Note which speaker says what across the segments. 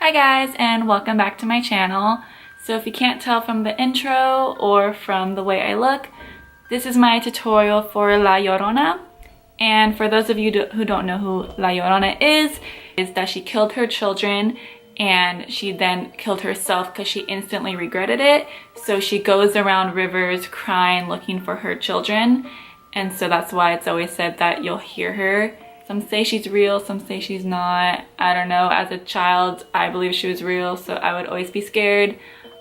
Speaker 1: Hi guys, and welcome back to my channel. So if you can't tell from the intro or from the way I look, this is my tutorial for La Llorona. And for those of you who don't know who La Llorona is that she killed her children and she then killed herself because she instantly regretted it. So she goes around rivers crying, looking for her children. And so that's why it's always said that you'll hear her. Some say she's real, some say she's not. I don't know. As a child, I believe she was real, so I would always be scared.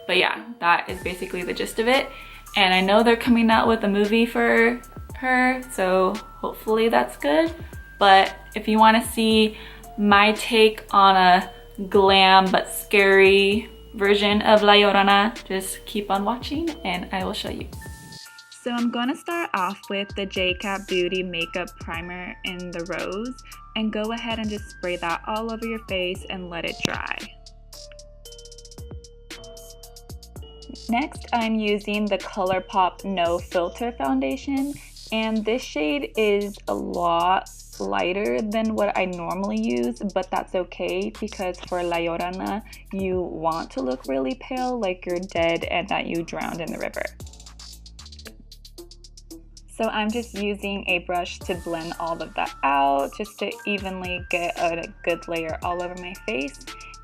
Speaker 1: But yeah, that is basically the gist of it. And I know they're coming out with a movie for her, so hopefully that's good. But if you want to see my take on a glam but scary version of La Llorona, just keep on watching and I will show you. So I'm going to start off with the JCat Beauty Makeup Primer in the Rose and go ahead and just spray that all over your face and let it dry. Next, I'm using the ColourPop No Filter Foundation, and this shade is a lot lighter than what I normally use, but that's okay because for La Llorona, you want to look really pale like you're dead and that you drowned in the river. So I'm just using a brush to blend all of that out, just to evenly get a good layer all over my face.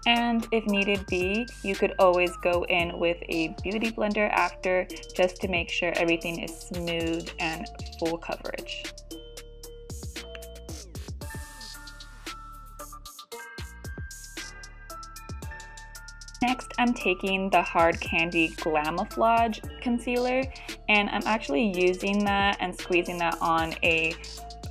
Speaker 1: And if needed be, you could always go in with a beauty blender after, just to make sure everything is smooth and full coverage. Next, I'm taking the Hard Candy Glamouflage concealer, and I'm actually using that and squeezing that on a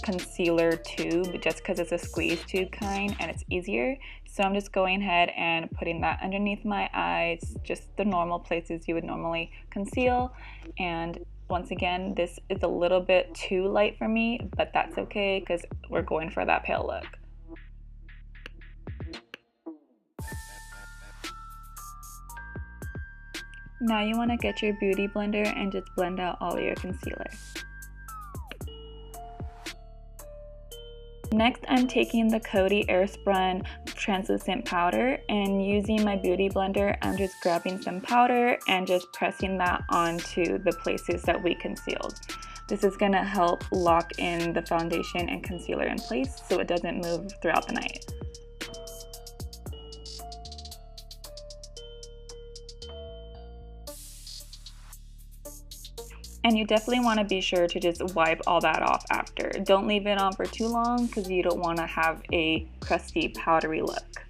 Speaker 1: concealer tube just because it's a squeeze tube kind and it's easier. So I'm just going ahead and putting that underneath my eyes, just the normal places you would normally conceal. And once again, this is a little bit too light for me, but that's okay because we're going for that pale look. Now you want to get your beauty blender and just blend out all of your concealer. Next, I'm taking the Coty Airspun translucent powder, and using my beauty blender, I'm just grabbing some powder and just pressing that onto the places that we concealed. This is going to help lock in the foundation and concealer in place so it doesn't move throughout the night. And you definitely want to be sure to just wipe all that off after. Don't leave it on for too long because you don't want to have a crusty, powdery look.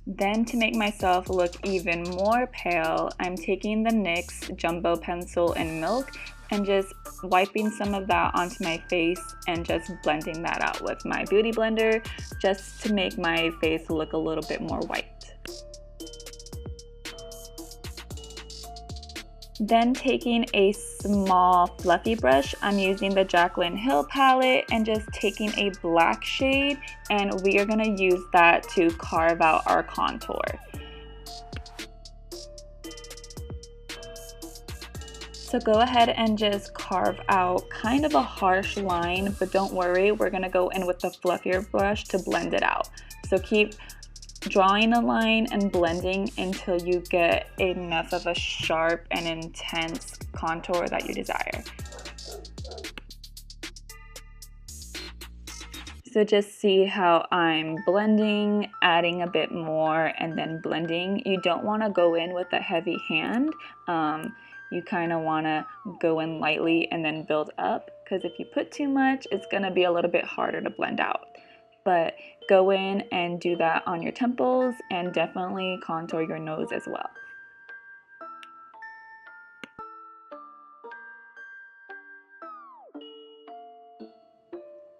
Speaker 1: Then to make myself look even more pale, I'm taking the NYX Jumbo Pencil in Milk and just wiping some of that onto my face and just blending that out with my beauty blender just to make my face look a little bit more white. Then taking a small fluffy brush, I'm using the Jaclyn Hill palette and just taking a black shade, and we are going to use that to carve out our contour. So go ahead and just carve out kind of a harsh line, but don't worry, we're going to go in with the fluffier brush to blend it out. So keep drawing a line and blending until you get enough of a sharp and intense contour that you desire. So just see how I'm blending, adding a bit more, and then blending. You don't want to go in with a heavy hand. You kind of want to go in lightly and then build up, because if you put too much, it's going to be a little bit harder to blend out. But go in and do that on your temples and definitely contour your nose as well.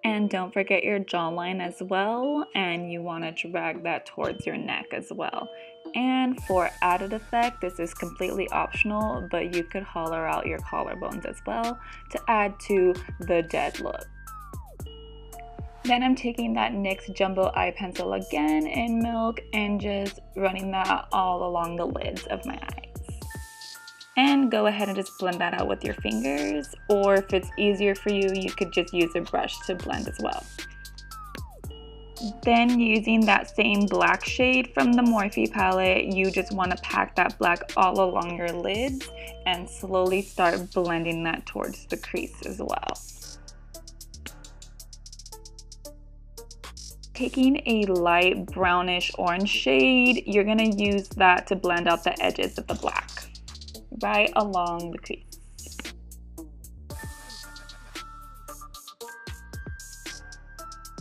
Speaker 1: And don't forget your jawline as well, and you want to drag that towards your neck as well. And for added effect, this is completely optional, but you could hollow out your collarbones as well to add to the dead look. Then I'm taking that NYX Jumbo Eye Pencil again in Milk and just running that all along the lids of my eyes. And go ahead and just blend that out with your fingers, or if it's easier for you, you could just use a brush to blend as well. Then using that same black shade from the Morphe palette, you just want to pack that black all along your lids and slowly start blending that towards the crease as well. Taking a light brownish orange shade, you're going to use that to blend out the edges of the black right along the crease.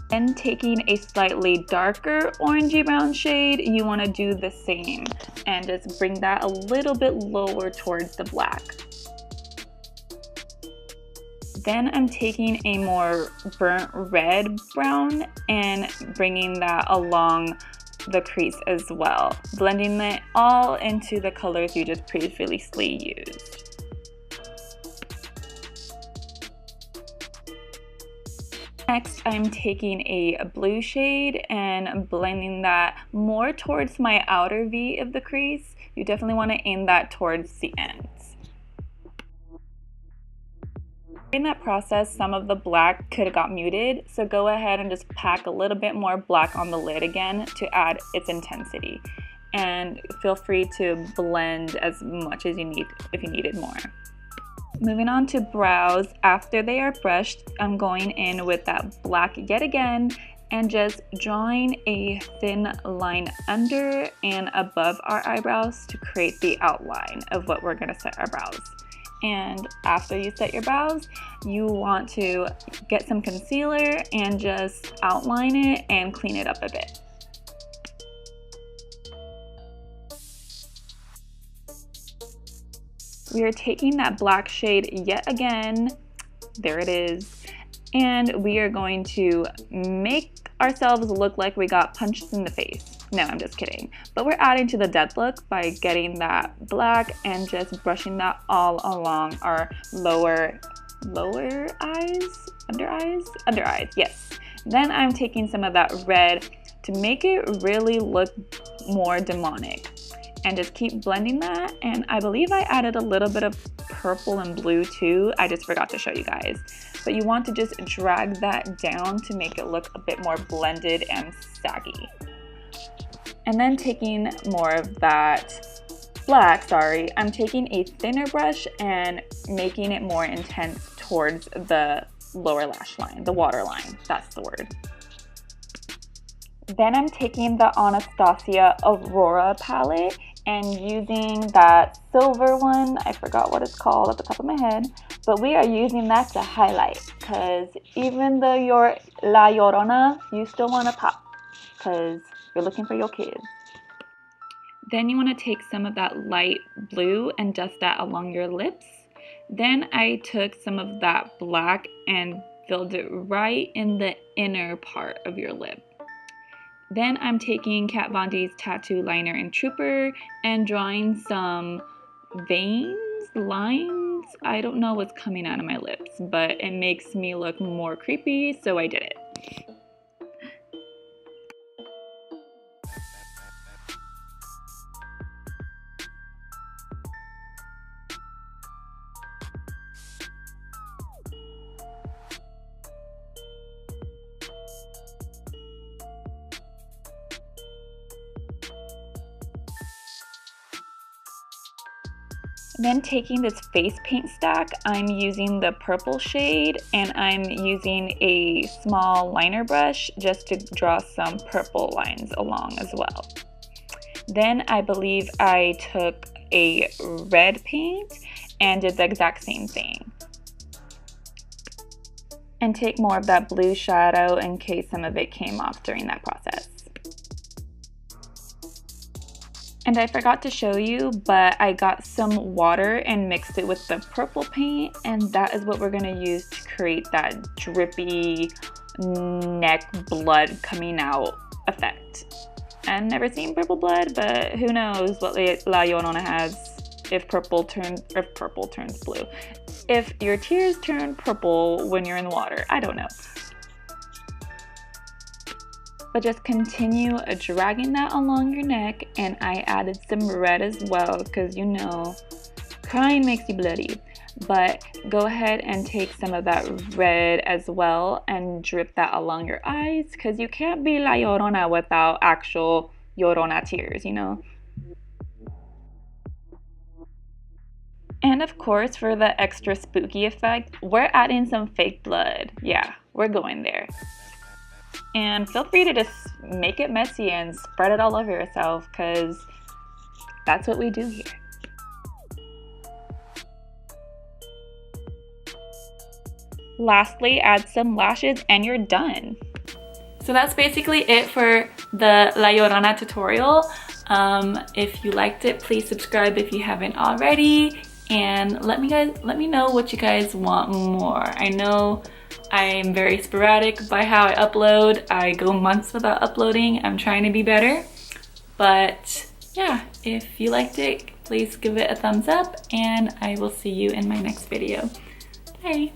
Speaker 1: Then taking a slightly darker orangey brown shade, you want to do the same and just bring that a little bit lower towards the black. Then I'm taking a more burnt red brown and bringing that along the crease as well, blending it all into the colors you just previously used. Next, I'm taking a blue shade and blending that more towards my outer V of the crease. You definitely want to aim that towards the ends. In that process, some of the black could have got muted, so go ahead and just pack a little bit more black on the lid again to add its intensity. And feel free to blend as much as you need if you needed more. Moving on to brows, after they are brushed, I'm going in with that black yet again and just drawing a thin line under and above our eyebrows to create the outline of what we're going to set our brows. And after you set your brows, you want to get some concealer and just outline it and clean it up a bit. We are taking that black shade yet again, there it is, and we are going to make ourselves look like we got punched in the face. No, I'm just kidding. But we're adding to the dead look by getting that black and just brushing that all along our lower eyes, under eyes, yes. Then I'm taking some of that red to make it really look more demonic. And just keep blending that, and I believe I added a little bit of purple and blue too. I just forgot to show you guys. But you want to just drag that down to make it look a bit more blended and saggy. And then taking more of that black, I'm taking a thinner brush and making it more intense towards the lower lash line, the waterline, that's the word. Then I'm taking the Anastasia Aurora palette and using that silver one, I forgot what it's called at the top of my head, but we are using that to highlight, because even though you're La Llorona, you still want to pop, because you're looking for your kids. Then you want to take some of that light blue and dust that along your lips. Then I took some of that black and filled it right in the inner part of your lip. Then I'm taking Kat Von D's tattoo liner and Trooper and drawing some veins, lines. I don't know what's coming out of my lips, but it makes me look more creepy, so I did it. Then taking this face paint stack, I'm using the purple shade and I'm using a small liner brush just to draw some purple lines along as well. Then I believe I took a red paint and did the exact same thing. And take more of that blue shadow in case some of it came off during that process. And I forgot to show you, but I got some water and mixed it with the purple paint, and that is what we're going to use to create that drippy neck blood coming out effect. I've never seen purple blood, but who knows what La Llorona has if purple turns blue. If your tears turn purple when you're in the water, I don't know. But just continue dragging that along your neck, and I added some red as well because you know, crying makes you bloody. But go ahead and take some of that red as well and drip that along your eyes because you can't be La Llorona without actual Llorona tears, you know? And of course, for the extra spooky effect, we're adding some fake blood. Yeah, we're going there. And feel free to just make it messy and spread it all over yourself because that's what we do here. Lastly, add some lashes and you're done. So that's basically it for the La Llorona tutorial. If you liked it, please subscribe if you haven't already, and let me know what you guys want more. I know I'm very sporadic by how I upload. I go months without uploading. I'm trying to be better. But yeah, if you liked it, please give it a thumbs up, and I will see you in my next video. Bye!